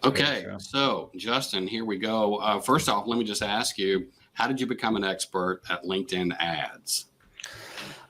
Okay, so Justin, here we go. First off, let me just ask you, how did you become an expert at LinkedIn ads?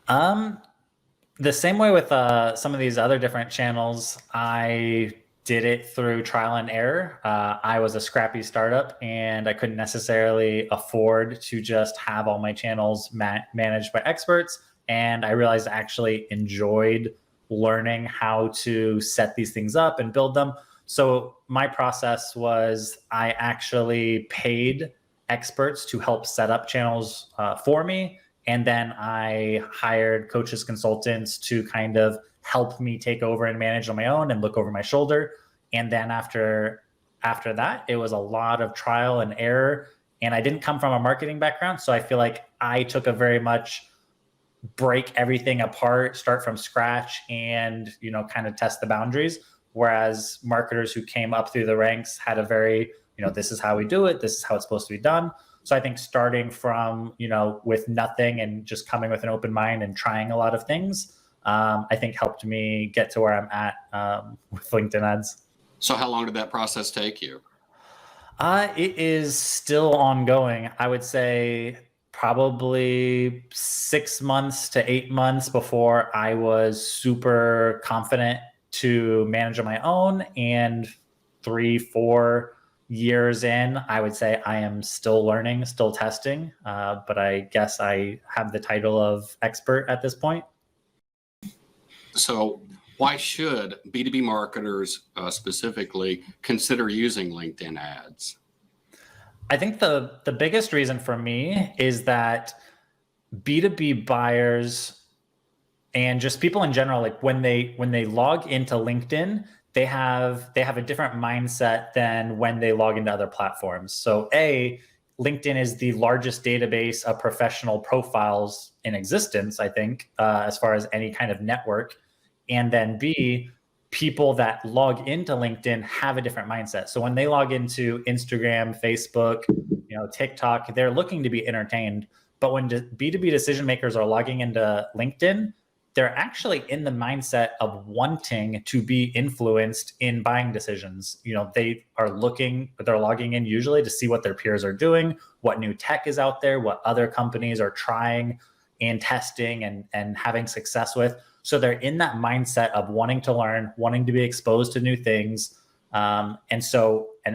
The same way with some of these other different channels, I did it through trial and error. I was a scrappy startup and I couldn't necessarily afford to just have all my channels managed by experts. And I realized I actually enjoyed learning how to set these things up and build them. So my process was I actually paid experts to help set up channels for me. And then I hired coaches, consultants to kind of help me take over and manage on my own and look over my shoulder. And then after that, it was a lot of trial and error. And I didn't come from a marketing background. So I feel like I took a very much break everything apart, start from scratch, and kind of test the boundaries. Whereas marketers who came up through the ranks had a very, this is how we do it, this is how it's supposed to be done. So I think starting from, with nothing and just coming with an open mind and trying a lot of things, I think helped me get to where I'm at with LinkedIn ads. So how long did that process take you? It is still ongoing. I would say probably 6 months to 8 months before I was super confident to manage on my own. And 3-4 years in, I would say I am still learning, still testing, but I guess I have the title of expert at this point. So why should B2B marketers specifically consider using LinkedIn ads? I think the biggest reason for me is that B2B buyers and just people in general, like when they log into LinkedIn, they have a different mindset than when they log into other platforms. So LinkedIn is the largest database of professional profiles in existence, I think, as far as any kind of network. And then B, people that log into LinkedIn have a different mindset. So when they log into Instagram, Facebook, TikTok, they're looking to be entertained. But when B2B decision makers are logging into LinkedIn, they're actually in the mindset of wanting to be influenced in buying decisions. They're logging in usually to see what their peers are doing, what new tech is out there, what other companies are trying and testing and having success with. So they're in that mindset of wanting to learn, wanting to be exposed to new things. And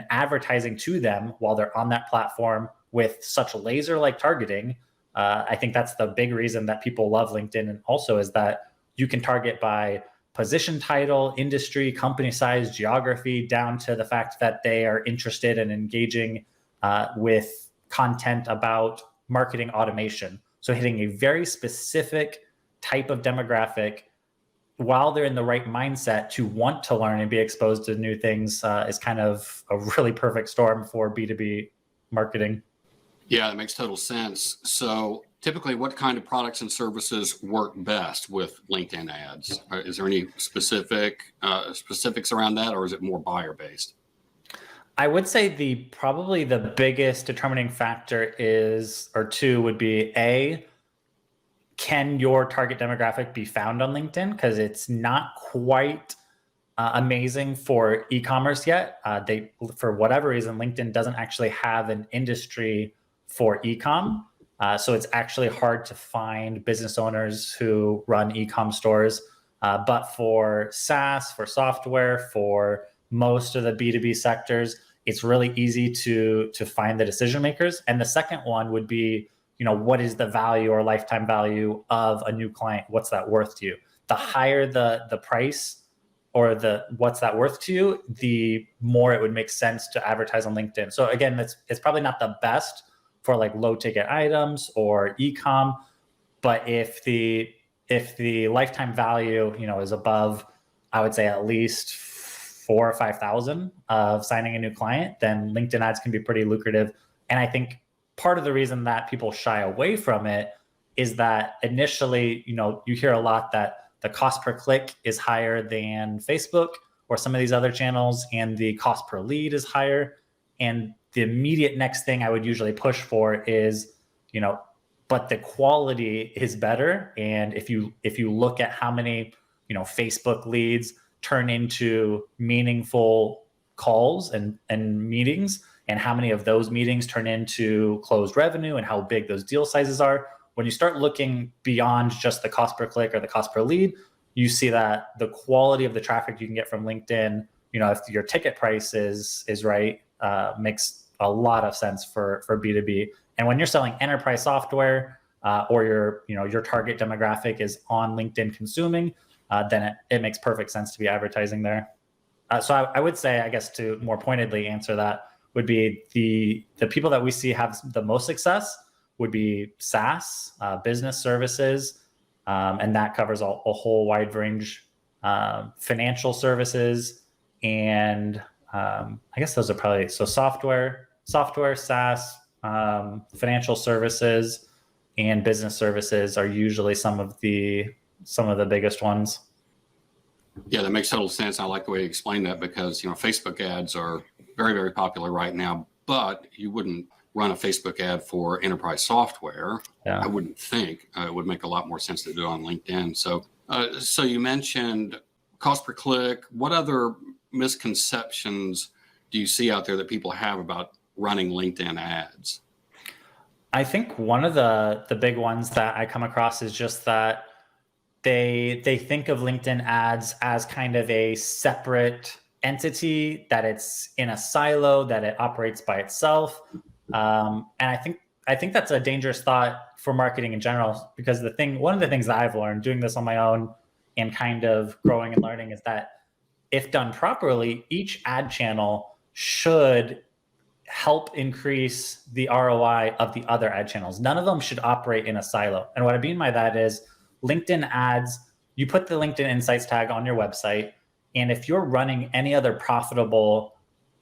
advertising to them while they're on that platform with such laser-like targeting, I think that's the big reason that people love LinkedIn. And also is that you can target by position title, industry, company size, geography, down to the fact that they are interested in engaging with content about marketing automation. So hitting a very specific type of demographic while they're in the right mindset to want to learn and be exposed to new things is kind of a really perfect storm for B2B marketing. Yeah, that makes total sense. So typically, what kind of products and services work best with LinkedIn ads? Is there any specifics around that, or is it more buyer based? I would say probably the biggest determining factor would be can your target demographic be found on LinkedIn? Because it's not quite amazing for e-commerce yet. For whatever reason, LinkedIn doesn't actually have an industry for e-com. So it's actually hard to find business owners who run e-com stores. But for SaaS, for software, for most of the B2B sectors, it's really easy to find the decision makers. And the second one would be, what is the value or lifetime value of a new client? What's that worth to you? The higher the price or what's that worth to you, the more it would make sense to advertise on LinkedIn. So again, it's probably not the best for like low ticket items or e-com, but if the lifetime value, is above, I would say at least 4,000 or 5,000 of signing a new client, then LinkedIn ads can be pretty lucrative. And I think part of the reason that people shy away from it is that initially, you hear a lot that the cost per click is higher than Facebook or some of these other channels, and the cost per lead is higher. And the immediate next thing I would usually push for is, but the quality is better. And if you look at how many, Facebook leads turn into meaningful calls and meetings, and how many of those meetings turn into closed revenue and how big those deal sizes are. When you start looking beyond just the cost per click or the cost per lead, you see that the quality of the traffic you can get from LinkedIn, if your ticket price is right, makes a lot of sense for B2B. And when you're selling enterprise software, or your target demographic is on LinkedIn consuming, then it makes perfect sense to be advertising there. So I would say, I guess, to more pointedly answer that, would be the people that we see have the most success would be SaaS, business services, and that covers a whole wide range, financial services, and I guess those are probably, so software, SaaS, financial services, and business services are usually some of the biggest ones. Yeah, that makes total sense. I like the way you explained that because, Facebook ads are very, very popular right now, but you wouldn't run a Facebook ad for enterprise software. Yeah. I wouldn't think. It would make a lot more sense to do it on LinkedIn. So you mentioned cost per click. What other misconceptions do you see out there that people have about running LinkedIn ads? I think one of the big ones that I come across is just that they think of LinkedIn ads as kind of a separate entity, that it's in a silo, that it operates by itself. And I think that's a dangerous thought for marketing in general, because one of the things that I've learned doing this on my own and kind of growing and learning is that if done properly, each ad channel should help increase the ROI of the other ad channels. None of them should operate in a silo. And what I mean by that is LinkedIn ads, you put the LinkedIn Insights tag on your website, and if you're running any other profitable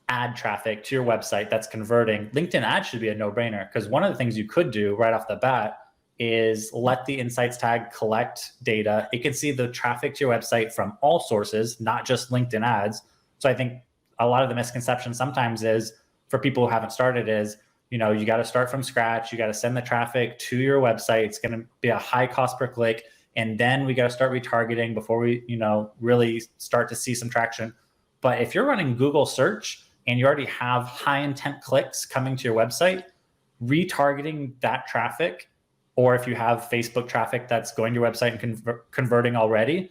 ad traffic to your website that's converting, LinkedIn ads should be a no-brainer, because one of the things you could do right off the bat is let the Insights tag collect data. It can see the traffic to your website from all sources, not just LinkedIn ads. So I think a lot of the misconception sometimes is, for people who haven't started, is, you got to start from scratch. You got to send the traffic to your website. It's going to be a high cost per click. And then we got to start retargeting before we, really start to see some traction. But if you're running Google search and you already have high intent clicks coming to your website, retargeting that traffic, or if you have Facebook traffic that's going to your website and converting already,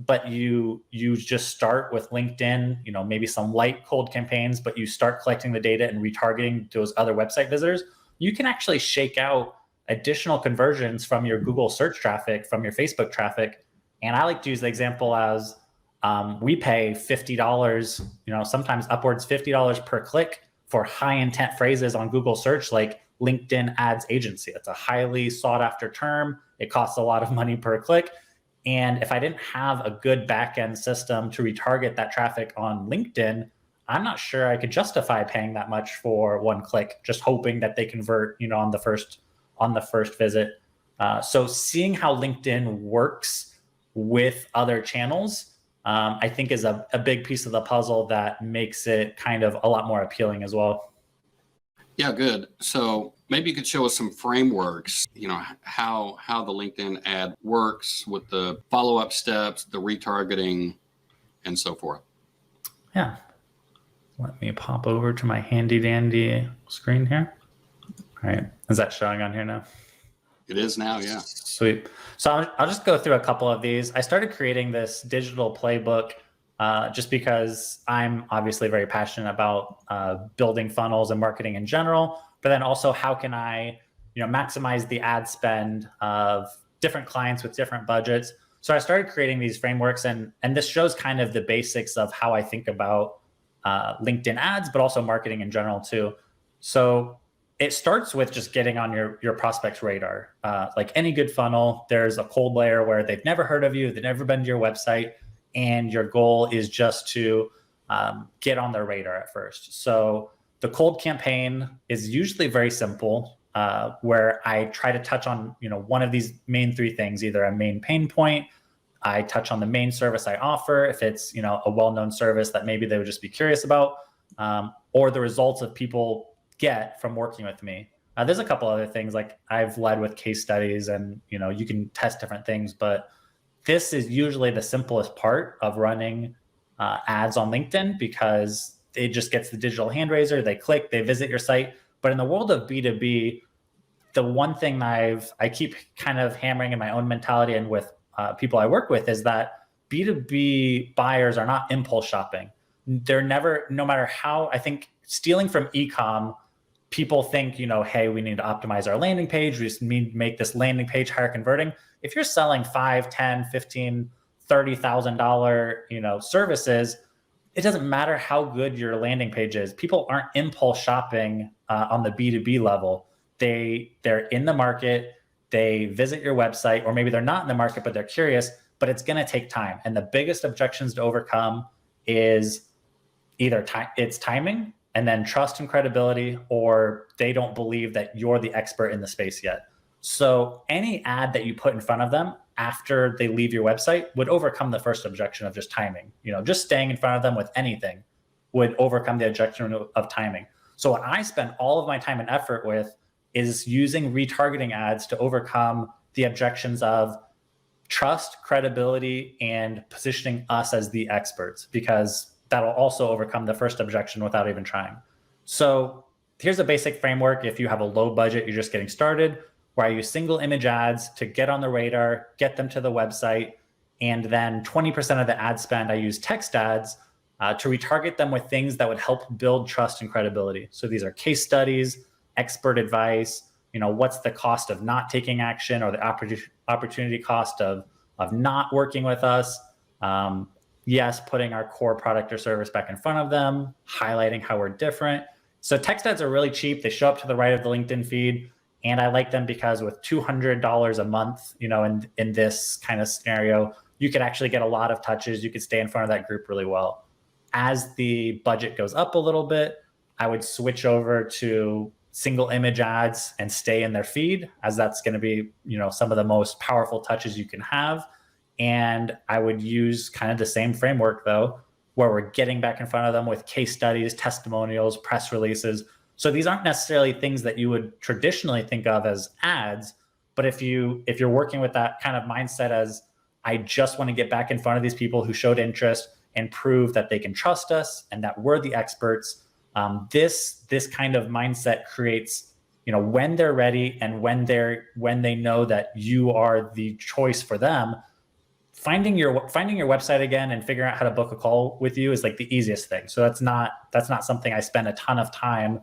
but you just start with LinkedIn, maybe some light cold campaigns, but you start collecting the data and retargeting those other website visitors, you can actually shake out additional conversions from your Google search traffic, from your Facebook traffic. And I like to use the example as we pay $50, sometimes upwards $50 per click for high intent phrases on Google search, like LinkedIn ads agency. It's a highly sought after term. It costs a lot of money per click. And if I didn't have a good back-end system to retarget that traffic on LinkedIn, I'm not sure I could justify paying that much for one click, just hoping that they convert, on the first visit. So seeing how LinkedIn works with other channels, I think is a big piece of the puzzle that makes it kind of a lot more appealing as well. Yeah, good. So maybe you could show us some frameworks, how the LinkedIn ad works with the follow-up steps, the retargeting, and so forth. Yeah. Let me pop over to my handy dandy screen here. All right. Is that showing on here now? It is now, yeah. Sweet. So I'll just go through a couple of these. I started creating this digital playbook just because I'm obviously very passionate about building funnels and marketing in general, but then also how can I, maximize the ad spend of different clients with different budgets. So I started creating these frameworks, and this shows kind of the basics of how I think about LinkedIn ads, but also marketing in general too. So it starts with just getting on your prospect's radar. Like any good funnel, there's a cold layer where they've never heard of you, they've never been to your website, and your goal is just to get on their radar at first. So the cold campaign is usually very simple, where I try to touch on one of these main three things: either a main pain point, I touch on the main service I offer, if it's a well-known service that maybe they would just be curious about, or the results of people get from working with me. There's a couple other things, like I've led with case studies, and you can test different things, but this is usually the simplest part of running ads on LinkedIn, because it just gets the digital hand raiser, they click, they visit your site. But in the world of B2B, the one thing I keep kind of hammering in my own mentality and with people I work with is that B2B buyers are not impulse shopping. They're never, no matter how, I think stealing from e-com, people think, hey, we need to optimize our landing page. We just need to make this landing page higher converting. If you're selling $5, $10, $15, $30,000, services, it doesn't matter how good your landing page is. People aren't impulse shopping on the B2B level. They're in the market, they visit your website, or maybe they're not in the market, but they're curious, but it's going to take time. And the biggest objections to overcome is either it's timing, and then trust and credibility, or they don't believe that you're the expert in the space yet. So any ad that you put in front of them after they leave your website would overcome the first objection of just timing. Just staying in front of them with anything would overcome the objection of timing. So what I spend all of my time and effort with is using retargeting ads to overcome the objections of trust, credibility, and positioning us as the experts, because that'll also overcome the first objection without even trying. So here's a basic framework. If you have a low budget, you're just getting started, where I use single image ads to get on the radar, get them to the website, and then 20% of the ad spend, I use text ads to retarget them with things that would help build trust and credibility. So these are case studies, expert advice, what's the cost of not taking action, or the opportunity cost of not working with us. Yes, putting our core product or service back in front of them, highlighting how we're different. So text ads are really cheap. They show up to the right of the LinkedIn feed. And I like them because with $200 a month, in this kind of scenario, you could actually get a lot of touches. You could stay in front of that group really well. As the budget goes up a little bit, I would switch over to single image ads and stay in their feed, as that's going to be, some of the most powerful touches you can have. And I would use kind of the same framework, though, where we're getting back in front of them with case studies, testimonials, press releases. So these aren't necessarily things that you would traditionally think of as ads, but if you're working with that kind of mindset as, I just want to get back in front of these people who showed interest and prove that they can trust us and that we're the experts, this kind of mindset creates, when they're ready and when they know that you are the choice for them. Finding your website again and figuring out how to book a call with you is like the easiest thing. So that's not something I spend a ton of time,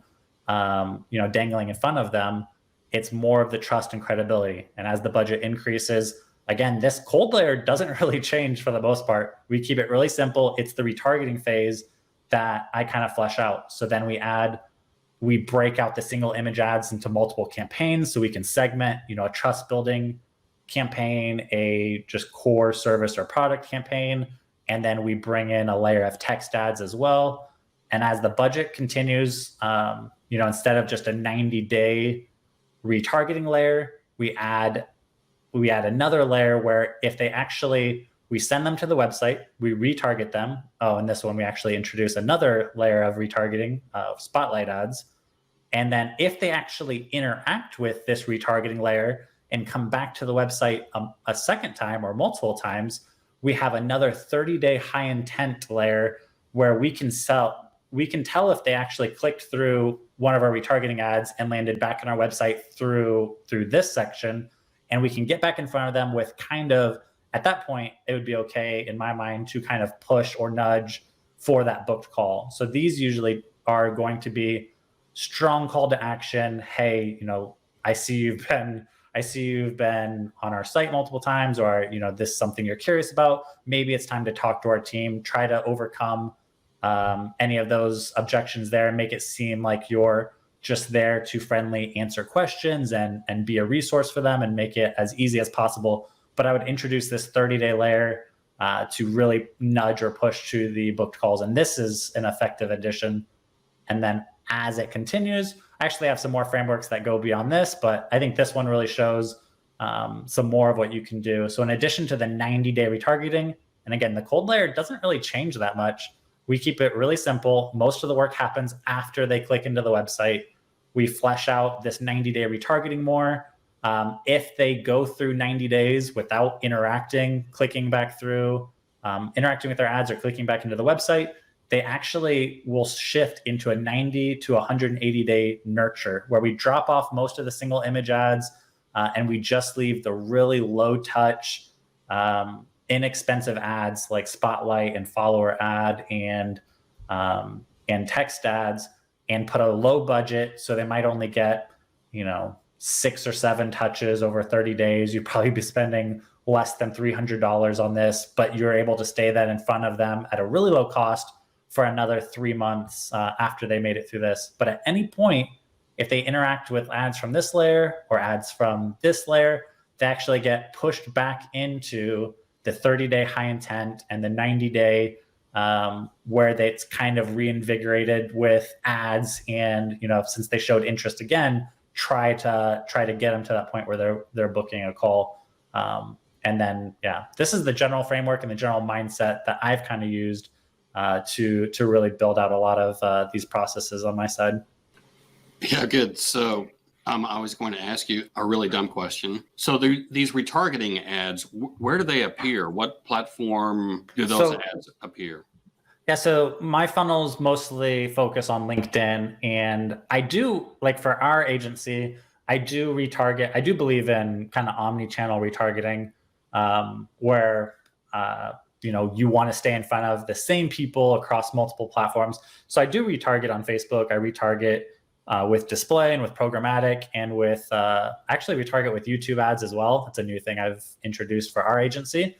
dangling in front of them. It's more of the trust and credibility. And as the budget increases, again, this cold layer doesn't really change for the most part. We keep it really simple. It's the retargeting phase that I kind of flesh out. So then we break out the single image ads into multiple campaigns, so we can segment, a trust building campaign, a just core service or product campaign, and then we bring in a layer of text ads as well. And as the budget continues, instead of just a 90-day retargeting layer, we add another layer where if we send them to the website, we retarget them. Oh, and this one we actually introduce another layer of retargeting of spotlight ads. And then if they actually interact with this retargeting layer and come back to the website a second time or multiple times, we have another 30-day high intent layer where we can tell if they actually clicked through one of our retargeting ads and landed back on our website through this section. And we can get back in front of them with kind of, at that point, it would be okay in my mind to kind of push or nudge for that booked call. So these usually are going to be strong call to action. Hey, I see you've been on our site multiple times, or, this is something you're curious about. Maybe it's time to talk to our team, try to overcome any of those objections there and make it seem like you're just there to friendly answer questions and be a resource for them and make it as easy as possible. But I would introduce this 30-day layer to really nudge or push to the booked calls. And this is an effective addition. And then as it continues, I actually have some more frameworks that go beyond this, but I think this one really shows some more of what you can do. So in addition to the 90-day retargeting, and again, the cold layer doesn't really change that much. We keep it really simple. Most of the work happens after they click into the website. We flesh out this 90-day retargeting more. If they go through 90 days without interacting, clicking back through, interacting with their ads or clicking back into the website, they actually will shift into a 90 to 180 day nurture, where we drop off most of the single image ads and we just leave the really low touch, inexpensive ads like spotlight and follower ad and text ads, and put a low budget. So they might only get, 6 or 7 touches over 30 days. You'd probably be spending less than $300 on this, but you're able to stay then in front of them at a really low cost for another 3 months after they made it through this. But at any point, if they interact with ads from this layer or ads from this layer, they actually get pushed back into the 30-day high intent and the 90-day where it's kind of reinvigorated with ads. And, since they showed interest again, try to get them to that point where they're booking a call. And then, this is the general framework and the general mindset that I've kind of used to really build out a lot of these processes on my side. Yeah, good. So I was going to ask you a really dumb question. So these retargeting ads, where do they appear? What platform do those ads appear? Yeah, so my funnels mostly focus on LinkedIn, and I do, like for our agency, I do retarget. I do believe in kind of omni-channel retargeting, where you want to stay in front of the same people across multiple platforms. So I do retarget on Facebook. I retarget with display and with programmatic, and with actually retarget with YouTube ads as well. That's a new thing I've introduced for our agency.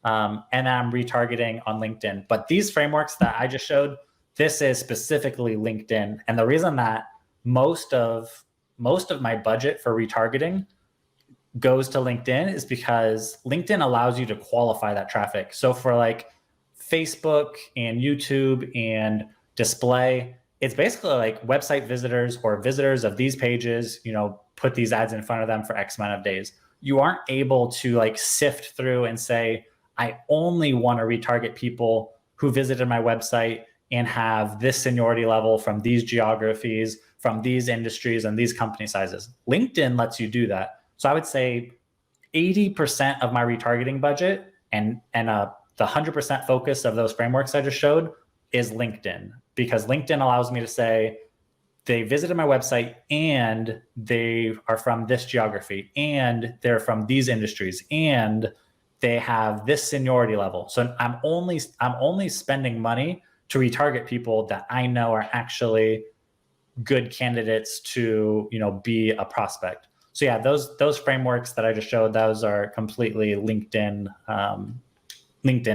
And I'm retargeting on LinkedIn. But these frameworks that I just showed, this is specifically LinkedIn. And the reason that most of my budget for retargeting goes to LinkedIn is because LinkedIn allows you to qualify that traffic. So for like Facebook and YouTube and display, it's basically like website visitors or visitors of these pages, put these ads in front of them for X amount of days. You aren't able to like sift through and say, I only want to retarget people who visited my website and have this seniority level from these geographies, from these industries and these company sizes. LinkedIn lets you do that. So I would say 80% of my retargeting budget and the 100% focus of those frameworks I just showed is LinkedIn, because LinkedIn allows me to say they visited my website and they are from this geography and they're from these industries and they have this seniority level. So I'm only spending money to retarget people that I know are actually good candidates to, be a prospect. So yeah, those frameworks that I just showed, those are completely LinkedIn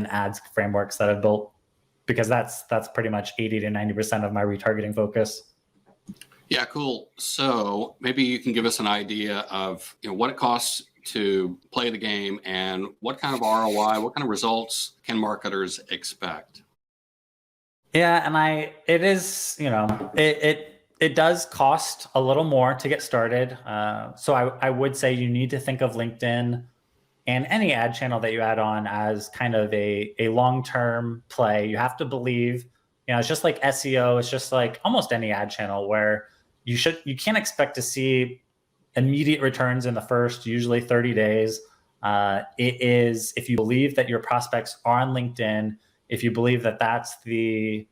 ads frameworks that I've built, because that's pretty much 80 to 90% of my retargeting focus. Yeah, cool. So maybe you can give us an idea of what it costs to play the game and what kind of ROI, what kind of results can marketers expect? Yeah, and it is, it does cost a little more to get started. So I would say you need to think of LinkedIn and any ad channel that you add on as kind of a long-term play. You have to believe, it's just like SEO. It's just like almost any ad channel where you can't expect to see immediate returns in the first, usually 30 days. It is, if you believe that your prospects are on LinkedIn, if you believe that that's the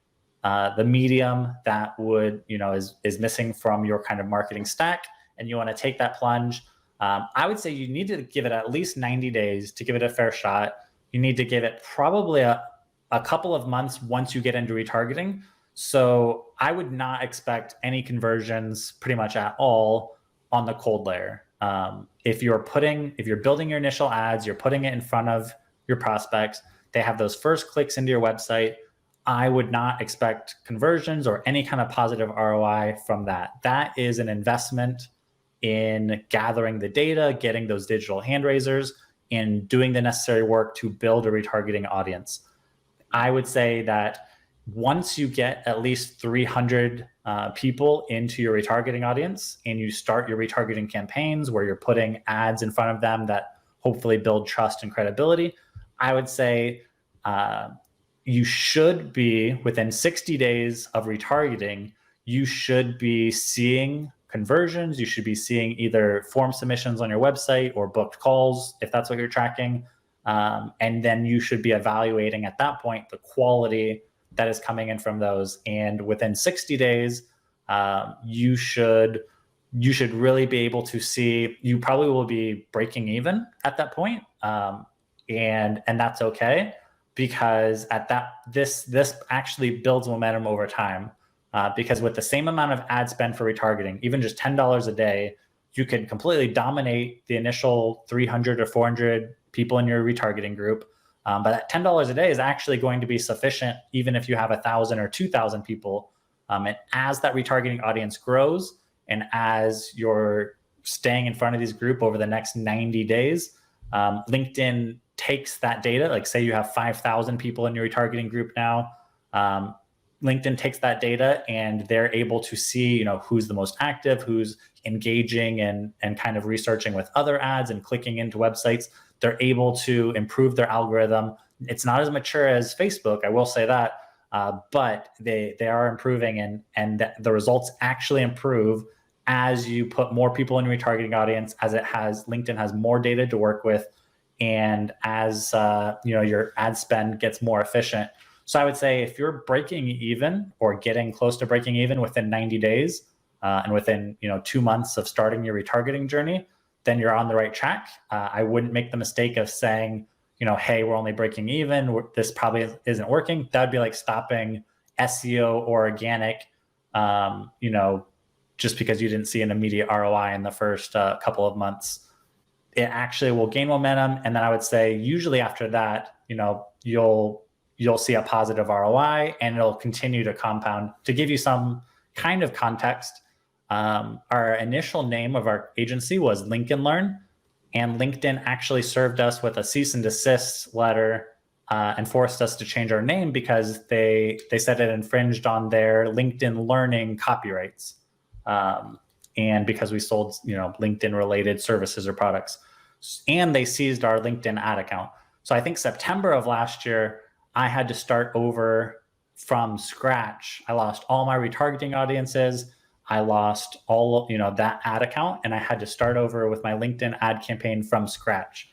medium that would, is missing from your kind of marketing stack, and you want to take that plunge, I would say you need to give it at least 90 days to give it a fair shot. You need to give it probably a couple of months once you get into retargeting. So I would not expect any conversions pretty much at all on the cold layer. If you're building your initial ads, you're putting it in front of your prospects, they have those first clicks into your website, I would not expect conversions or any kind of positive ROI from that. That is an investment in gathering the data, getting those digital hand raisers, and doing the necessary work to build a retargeting audience. I would say that once you get at least 300 people into your retargeting audience and you start your retargeting campaigns where you're putting ads in front of them that hopefully build trust and credibility, I would say you should be, within 60 days of retargeting, you should be seeing conversions. You should be seeing either form submissions on your website or booked calls, if that's what you're tracking. And then you should be evaluating at that point the quality that is coming in from those. And within 60 days, you should really be able to see, you probably will be breaking even at that point. And that's okay, because at that, this actually builds momentum over time. Because with the same amount of ad spend for retargeting, even just $10 a day, you could completely dominate the initial 300 or 400 people in your retargeting group. But that $10 a day is actually going to be sufficient, even if you have 1,000 or 2,000 people. And as that retargeting audience grows, and as you're staying in front of these group over the next 90 days, LinkedIn takes that data. Like, say you have 5,000 people in your retargeting group now. LinkedIn takes that data and they're able to see, who's the most active, who's engaging and kind of researching with other ads and clicking into websites. They're able to improve their algorithm. It's not as mature as Facebook, I will say that, but they are improving, and the results actually improve as you put more people in your retargeting audience, as LinkedIn has more data to work with, and as your ad spend gets more efficient. So I would say if you're breaking even or getting close to breaking even within 90 days and within 2 months of starting your retargeting journey, then you're on the right track. I wouldn't make the mistake of saying, hey, we're only breaking even, this probably isn't working. That would be like stopping SEO or organic, just because you didn't see an immediate ROI in the first couple of months. It actually will gain momentum. And then I would say usually after that, you'll see a positive ROI, and it'll continue to compound. To give you some kind of context, our initial name of our agency was Lincoln Learn, and LinkedIn actually served us with a cease and desist letter and forced us to change our name because they said it infringed on their LinkedIn Learning copyrights, and because we sold LinkedIn related services or products, and they seized our LinkedIn ad account. So I think September of last year, I had to start over from scratch. I lost all my retargeting audiences. I lost all that ad account, and I had to start over with my LinkedIn ad campaign from scratch.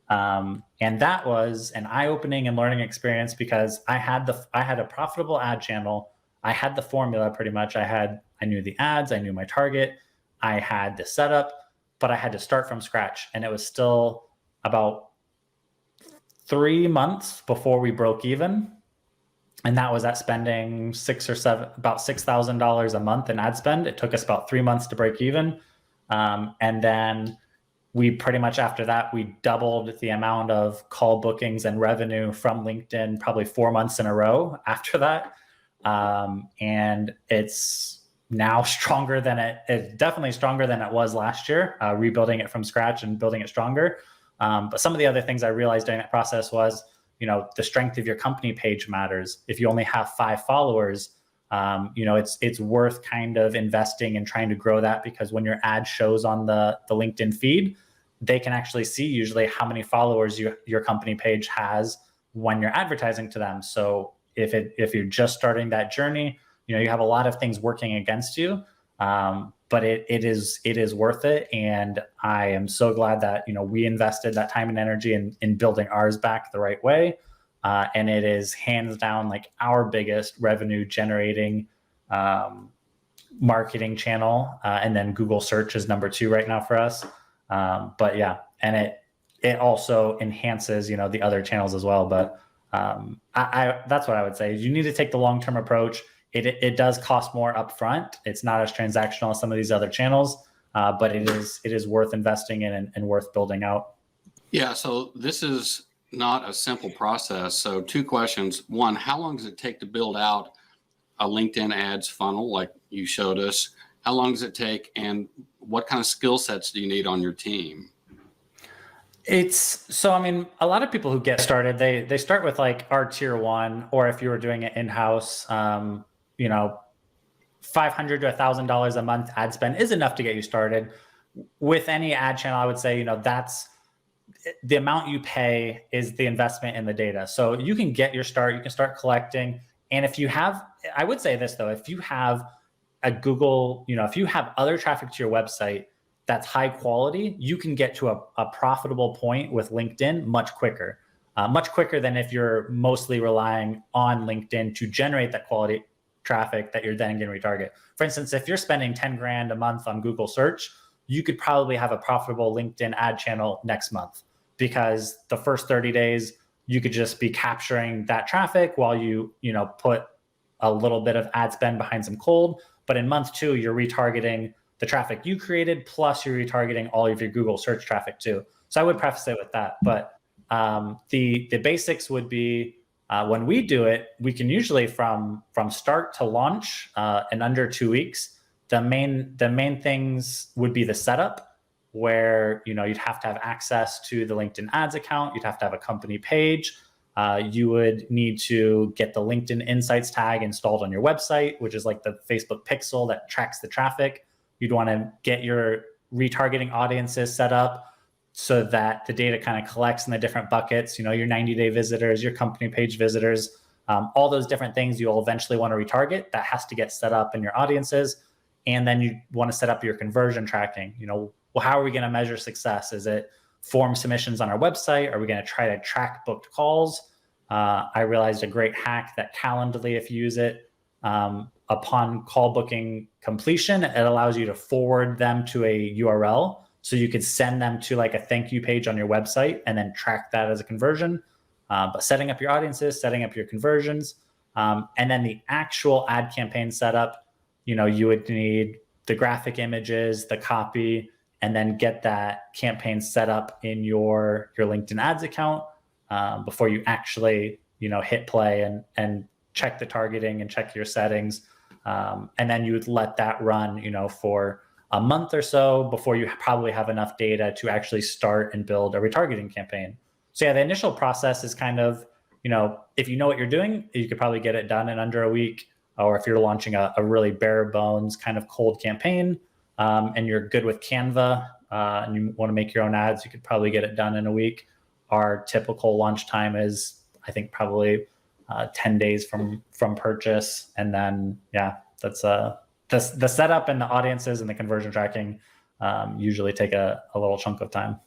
And that was an eye-opening and learning experience, because I had a profitable ad channel. I had the formula pretty much. I knew the ads, I knew my target, I had the setup, but I had to start from scratch, and it was still about 3 months before we broke even. And that was at spending about $6,000 a month in ad spend. It took us about 3 months to break even. And then we pretty much after that, we doubled the amount of call bookings and revenue from LinkedIn probably 4 months in a row after that. And it's now stronger than it's definitely stronger than it was last year, rebuilding it from scratch and building it stronger. But some of the other things I realized during that process was, the strength of your company page matters. If you only have 5 followers, it's worth kind of investing and trying to grow that, because when your ad shows on the LinkedIn feed, they can actually see usually how many followers your company page has when you're advertising to them. So if you're just starting that journey, you have a lot of things working against you. But it is worth it. And I am so glad that, we invested that time and energy in building ours back the right way. And it is hands down like our biggest revenue generating marketing channel. And then Google search is number 2 right now for us. But yeah, and it also enhances, the other channels as well. But that's what I would say. You need to take the long-term approach. It does cost more upfront. It's not as transactional as some of these other channels, but it is worth investing in and worth building out. Yeah, so this is not a simple process. So 2 questions. 1, how long does it take to build out a LinkedIn ads funnel like you showed us? How long does it take, and what kind of skill sets do you need on your team? A lot of people who get started, they start with like our tier 1, or if you were doing it in-house, $500 to $1,000 a month ad spend is enough to get you started. With any ad channel, I would say, that's the amount you pay is the investment in the data. So you can get your start, you can start collecting. And I would say this though, if you have a Google, if you have other traffic to your website that's high quality, you can get to a profitable point with LinkedIn much quicker. much quicker than if you're mostly relying on LinkedIn to generate that quality traffic that you're then going to retarget. For instance, if you're spending 10 grand a month on Google search, you could probably have a profitable LinkedIn ad channel next month, because the first 30 days you could just be capturing that traffic while you put a little bit of ad spend behind some cold. But in month 2, you're retargeting the traffic you created, plus you're retargeting all of your Google search traffic too. So I would preface it with that. But the basics would be, when we do it, we can usually from start to launch in under 2 weeks. The main things would be the setup, where you'd have to have access to the LinkedIn ads account. You'd have to have a company page. You would need to get the LinkedIn Insights tag installed on your website, which is like the Facebook pixel that tracks the traffic. You'd want to get your retargeting audiences set up so that the data kind of collects in the different buckets, your 90-day visitors, your company page visitors, all those different things you'll eventually want to retarget. That has to get set up in your audiences. And then you want to set up your conversion tracking. Well, how are we going to measure success? Is it form submissions on our website? Are we going to try to track booked calls? I realized a great hack that Calendly, if you use it, upon call booking completion, it allows you to forward them to a URL. So you could send them to like a thank you page on your website and then track that as a conversion. But setting up your audiences, setting up your conversions, and then the actual ad campaign setup, you would need the graphic images, the copy, and then get that campaign set up in your LinkedIn ads account before you actually, hit play and check the targeting and check your settings. And then you would let that run, for a month or so before you probably have enough data to actually start and build a retargeting campaign. So yeah, the initial process is kind of, if you know what you're doing, you could probably get it done in under a week. Or if you're launching a really bare bones kind of cold campaign, and you're good with Canva, and you want to make your own ads, you could probably get it done in a week. Our typical launch time is, I think, probably 10 days from purchase. And then, yeah, that's the setup and the audiences and the conversion tracking usually take a little chunk of time.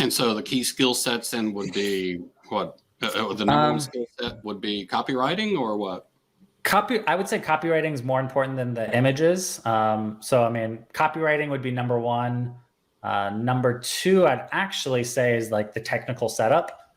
And so the key skill sets then would be what? The number one skill set would be copywriting, or what? I would say copywriting is more important than the images. So, copywriting would be number one. Number two, I'd actually say is like the technical setup,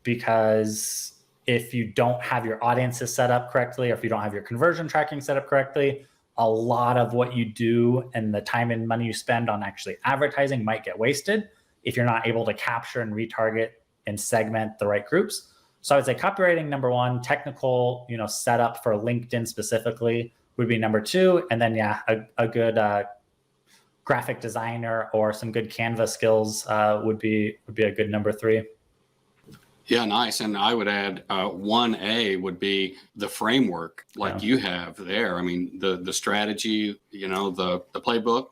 because if you don't have your audiences set up correctly, or if you don't have your conversion tracking set up correctly, a lot of what you do and the time and money you spend on actually advertising might get wasted if you're not able to capture and retarget and segment the right groups. So I would say copywriting, number one. Technical, setup for LinkedIn specifically would be number two. And then, yeah, a good graphic designer or some good Canva skills would be a good number three. Yeah, nice. And I would add 1A would be the framework like you have there. The strategy, the playbook,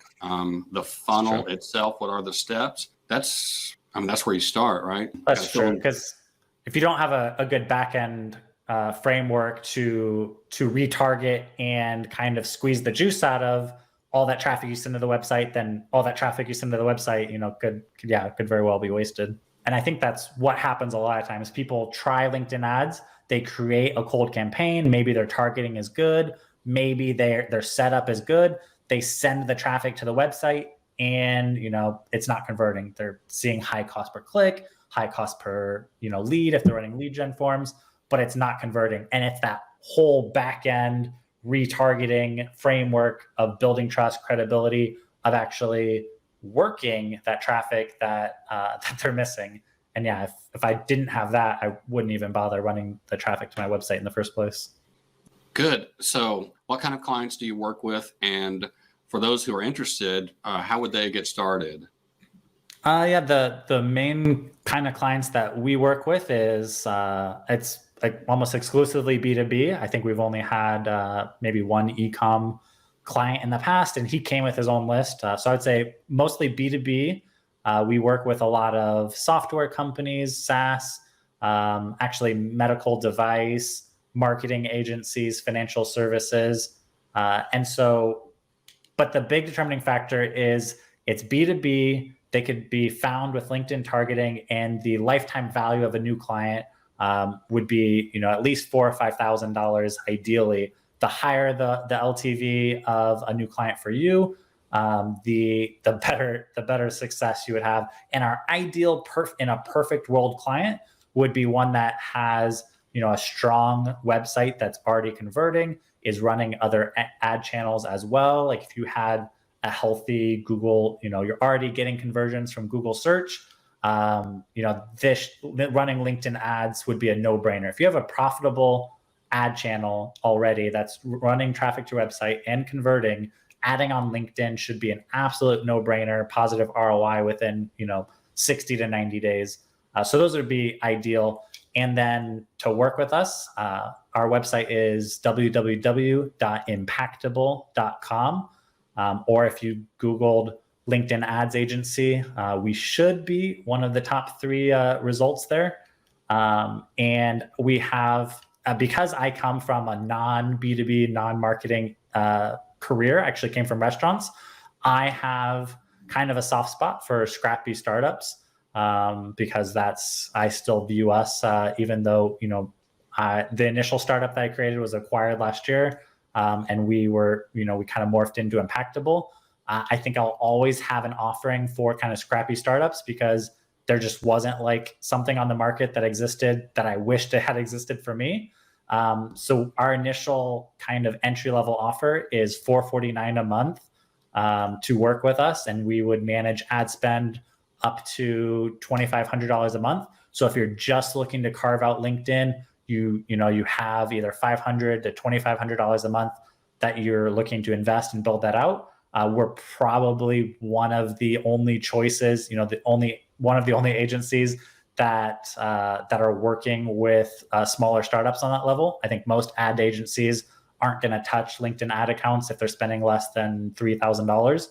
the funnel itself. What are the steps? That's where you start, right? That's true. Because if you don't have a good back end framework to retarget and kind of squeeze the juice out of all that traffic you send to the website, then all that traffic you send to the website, could very well be wasted. And I think that's what happens a lot of times. People try LinkedIn ads, they create a cold campaign, maybe their targeting is good, maybe their setup is good, they send the traffic to the website and it's not converting. They're seeing high cost per click, high cost per lead if they're running lead gen forms, but it's not converting. And it's that whole back end retargeting framework of building trust, credibility, of actually working that traffic that they're missing. And yeah, if I didn't have that, I wouldn't even bother running the traffic to my website in the first place. Good. So what kind of clients do you work with? And for those who are interested, how would they get started? The main kind of clients that we work with is it's like almost exclusively B2B. I think we've only had maybe one e-com client in the past, and he came with his own list. So I would say mostly B2B. We work with a lot of software companies, SaaS, actually medical device, marketing agencies, financial services. But the big determining factor is it's B2B, they could be found with LinkedIn targeting, and the lifetime value of a new client would be, at least $4,000 or $5,000 ideally. The higher the LTV of a new client for you, the better success you would have. And our ideal in a perfect world client would be one that has, a strong website that's already converting, is running other ad channels as well. Like if you had a healthy Google, you're already getting conversions from Google search, running LinkedIn ads would be a no-brainer. If you have a profitable ad channel already that's running traffic to your website and converting, adding on LinkedIn should be an absolute no-brainer, positive ROI within, 60 to 90 days. So those would be ideal. And then to work with us, our website is www.impactable.com. Or if you Googled LinkedIn ads agency, we should be one of the top 3 results there. And we have, because I come from a non-B2B, non-marketing career, actually came from restaurants, I have kind of a soft spot for scrappy startups. Because I still view us, even though, the initial startup that I created was acquired last year. And we were, we kind of morphed into Impactable. I think I'll always have an offering for kind of scrappy startups, because there just wasn't like something on the market that existed that I wished it had existed for me. So our initial kind of entry-level offer is $449 a month to work with us, and we would manage ad spend up to $2,500 a month. So if you're just looking to carve out LinkedIn, you have either $500 to $2,500 a month that you're looking to invest and build that out. We're probably one of the only choices, one of the only agencies that are working with smaller startups on that level. I think most ad agencies aren't going to touch LinkedIn ad accounts if they're spending less than $3,000.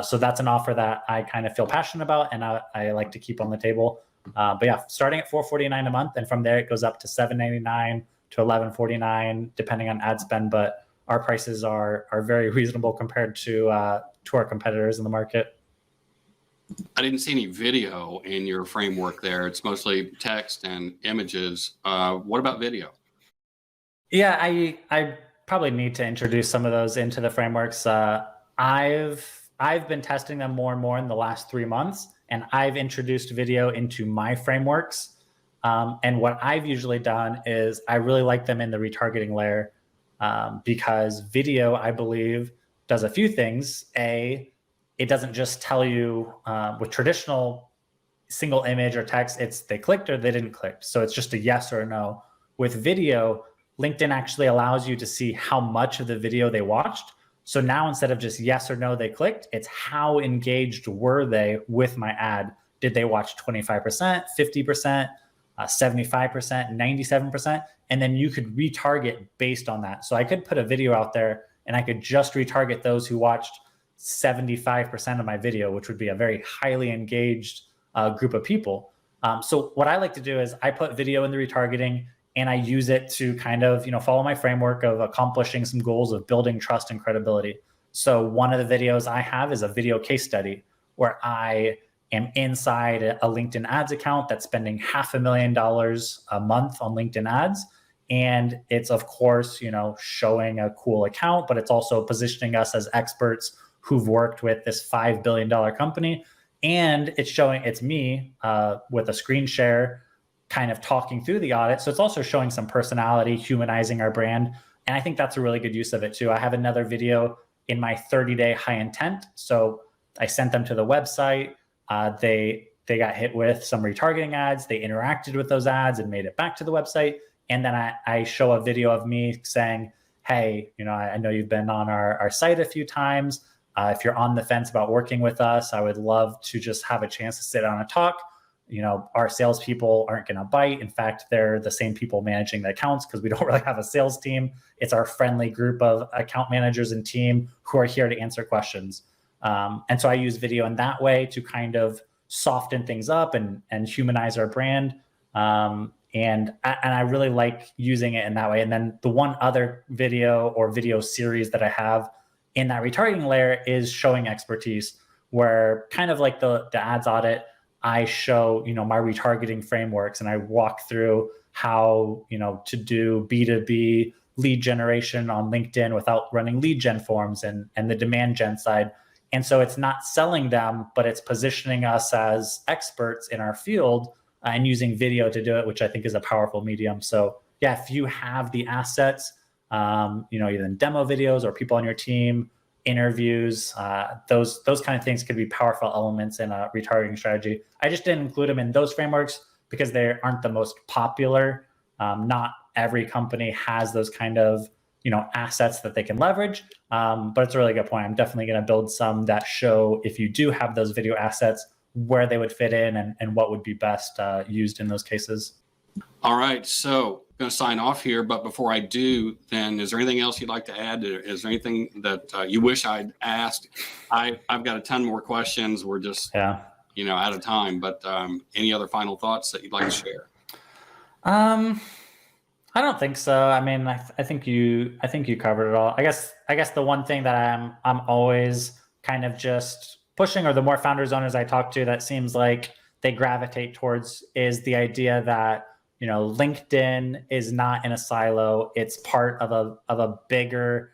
So that's an offer that I kind of feel passionate about, and I like to keep on the table. But yeah, starting at $449 a month, and from there it goes up to $799 to $1149, depending on ad spend. But our prices are very reasonable compared to our competitors in the market. I didn't see any video in your framework there. It's mostly text and images. What about video? Yeah, I probably need to introduce some of those into the frameworks. I've been testing them more and more in the last 3 months, and I've introduced video into my frameworks. And what I've usually done is I really like them in the retargeting layer, because video, I believe, does a few things. A, it doesn't just tell you with traditional single image or text, it's they clicked or they didn't click. So it's just a yes or a no. With video, LinkedIn actually allows you to see how much of the video they watched. So now instead of just yes or no, they clicked, it's how engaged were they with my ad? Did they watch 25%, 50%, 75%, 97%? And then you could retarget based on that. So I could put a video out there and I could just retarget those who watched 75% of my video, which would be a very highly engaged group of people. So what I like to do is I put video in the retargeting, and I use it to kind of, follow my framework of accomplishing some goals of building trust and credibility. So one of the videos I have is a video case study where I am inside a LinkedIn ads account that's spending $500,000 a month on LinkedIn ads. And it's, of course, showing a cool account, but it's also positioning us as experts who've worked with this $5 billion company. And it's showing it's me with a screen share kind of talking through the audit. So it's also showing some personality, humanizing our brand. And I think that's a really good use of it too. I have another video in my 30-day high intent. So I sent them to the website. They got hit with some retargeting ads. They interacted with those ads and made it back to the website. And then I show a video of me saying, hey, I know you've been on our site a few times. If you're on the fence about working with us, I would love to just have a chance to sit down and talk. Our salespeople aren't going to bite. In fact, they're the same people managing the accounts because we don't really have a sales team. It's our friendly group of account managers and team who are here to answer questions. And so I use video in that way to kind of soften things up and humanize our brand. And I really like using it in that way. And then the one other video or video series that I have in that retargeting layer is showing expertise, where kind of like the ads audit, I show, my retargeting frameworks, and I walk through how, to do B2B lead generation on LinkedIn without running lead gen forms and the demand gen side. And so it's not selling them, but it's positioning us as experts in our field and using video to do it, which I think is a powerful medium. So yeah, if you have the assets, even demo videos or people on your team, interviews, those kind of things could be powerful elements in a retargeting strategy. I just didn't include them in those frameworks because they aren't the most popular. Not every company has those kind of assets that they can leverage, but it's a really good point. I'm definitely going to build some that show, if you do have those video assets, where they would fit in and what would be best used in those cases. All right, so I'm going to sign off here, but before I do, then is there anything else you'd like to add? Is there anything that you wish I'd asked? I've got a ton more questions. We're just out of time, but any other final thoughts that you'd like to share? I don't think so. I mean, I think you covered it all. I guess the one thing that I'm always kind of just pushing, or the more founders owners I talk to, that seems like they gravitate towards, is the idea that LinkedIn is not in a silo. It's part of a bigger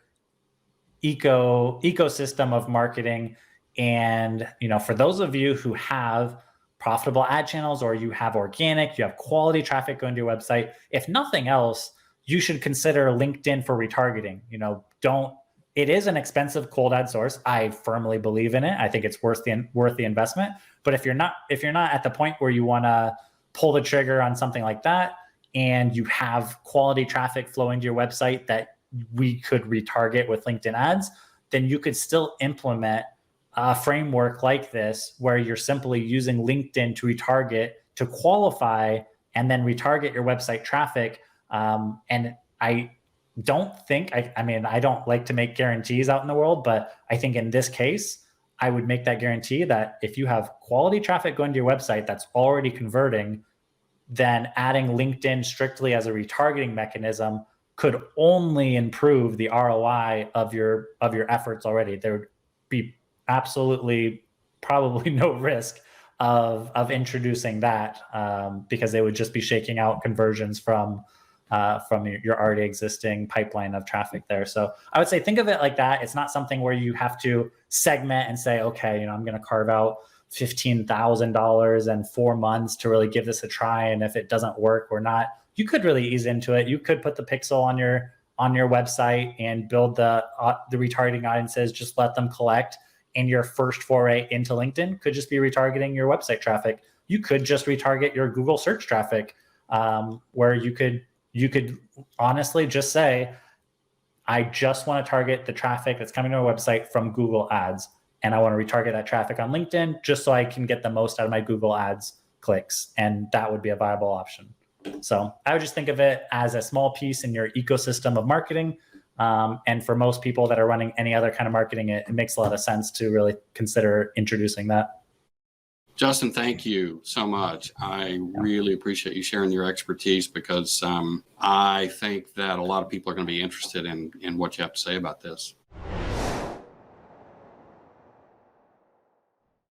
ecosystem of marketing. And for those of you who have profitable ad channels, or you have organic, you have quality traffic going to your website, if nothing else, you should consider LinkedIn for retargeting. It is an expensive cold ad source. I firmly believe in it. I think it's worth the investment. But if you're not at the point where you want to pull the trigger on something like that, and you have quality traffic flowing to your website that we could retarget with LinkedIn ads, then you could still implement a framework like this, where you're simply using LinkedIn to retarget, to qualify, and then retarget your website traffic. And I don't think, I don't like to make guarantees out in the world, but I think in this case, I would make that guarantee that if you have quality traffic going to your website that's already converting, then adding LinkedIn strictly as a retargeting mechanism could only improve the ROI of your efforts already. There would be absolutely probably no risk of introducing that, because they would just be shaking out conversions from your already existing pipeline of traffic there. So I would say, think of it like that. It's not something where you have to segment and say, okay, I'm going to carve out $15,000 and 4 months to really give this a try. And if it doesn't work or not, you could really ease into it. You could put the pixel on your website and build the retargeting audiences, just let them collect. And your first foray into LinkedIn could just be retargeting your website traffic. You could just retarget your Google search traffic, where you could honestly just say, I just want to target the traffic that's coming to our website from Google ads, and I want to retarget that traffic on LinkedIn just so I can get the most out of my Google ads clicks. And that would be a viable option. So I would just think of it as a small piece in your ecosystem of marketing. And for most people that are running any other kind of marketing, it makes a lot of sense to really consider introducing that. Justin, thank you so much. I really appreciate you sharing your expertise, because I think that a lot of people are going to be interested in what you have to say about this.